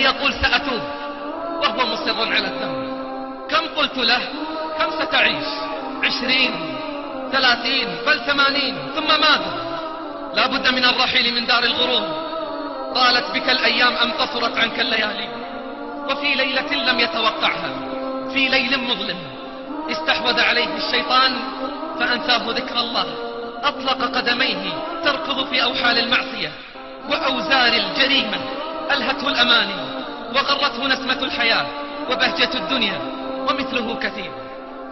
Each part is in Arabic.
يقول سأتوب وهو مصر على الذنب. كم قلت له كم ستعيش؟ 20 30 بل 80 ثم ماذا؟ لا بد من الرحيل من دار الغرور. طالت بك الأيام أم قصرت عنك الليالي. وفي ليلة لم يتوقعها، في ليل مظلم، استحوذ عليه الشيطان فأنساه ذكر الله. أطلق قدميه تركض في أوحال المعصية وأوزار الجريمة. ألهته الأماني وغرته نسمة الحياة وبهجة الدنيا ومثله كثير.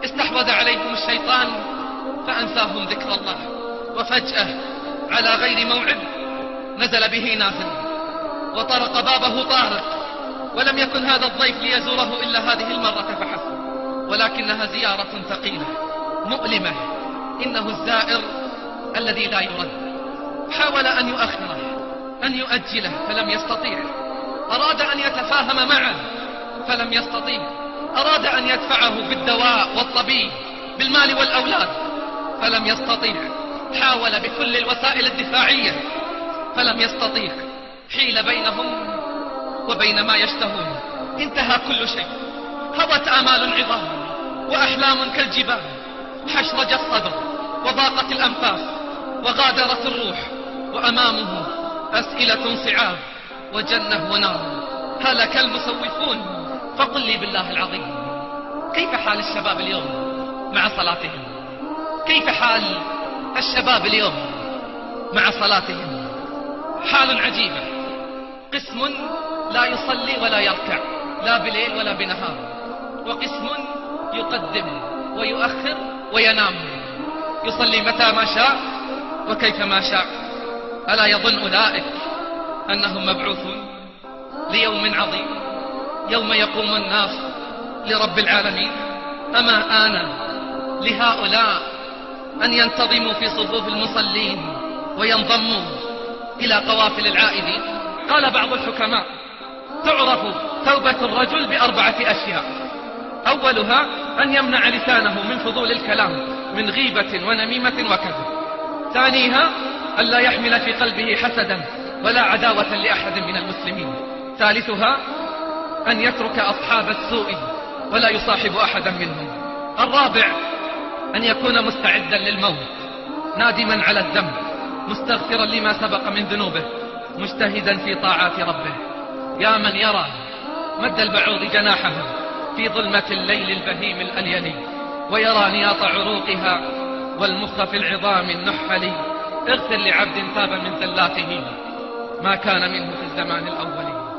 استحوذ عليهم الشيطان فأنساهم ذكر الله. وفجأة على غير موعد نزل به نازل وطرق بابه طارق. ولم يكن هذا الضيف ليزوره إلا هذه المرة فحسب، ولكنها زيارة ثقيلة مؤلمة. إنه الزائر الذي لا يرد. حاول أن يؤخره، أن يؤجله فلم يستطيع. أراد أن يتفاهم معه فلم يستطيع. أراد أن يدفعه بالدواء والطبيب بالمال والأولاد فلم يستطيع. حاول بكل الوسائل الدفاعية فلم يستطيع. حيل بينهم وبين ما يشتهون. انتهى كل شيء. هوت آمال عظام وأحلام كالجبال. حشرج الصدر وضاقت الأنفاس وغادرت الروح. وأمامه أسئلة صعاب وجنة ونار. هلك المسوفون. فقل لي بالله العظيم، كيف حال الشباب اليوم مع صلاتهم؟ كيف حال الشباب اليوم مع صلاتهم؟ حال عجيبة. قسم لا يصلي ولا يركع لا بليل ولا بنهار، وقسم يقدم ويؤخر وينام، يصلي متى ما شاء وكيف ما شاء. ألا يظن أولئك أنهم مبعوثون ليوم عظيم، يوم يقوم الناس لرب العالمين؟ أما آن لهؤلاء أن ينتظموا في صفوف المصلين وينضموا إلى قوافل العائدين؟ قال بعض الحكماء: تعرف توبة الرجل ب4 أشياء. أولها أن يمنع لسانه من فضول الكلام من غيبة ونميمة وكذب. ثانيها أن لا يحمل في قلبه حسدا ولا عداوة لأحد من المسلمين. ثالثها أن يترك أصحاب السوء ولا يصاحب أحدا منهم. الرابع أن يكون مستعدا للموت، نادما على الذنب، مستغفرا لما سبق من ذنوبه، مجتهدا في طاعات ربه. يا من يرى مد البعوض جناحها في ظلمة الليل البهيم الأليلي، ويرى نياط عروقها والمخ في العظام النحلي، اغفر لعبد تاب من زلاته ما كان منه في الزمان الأولي.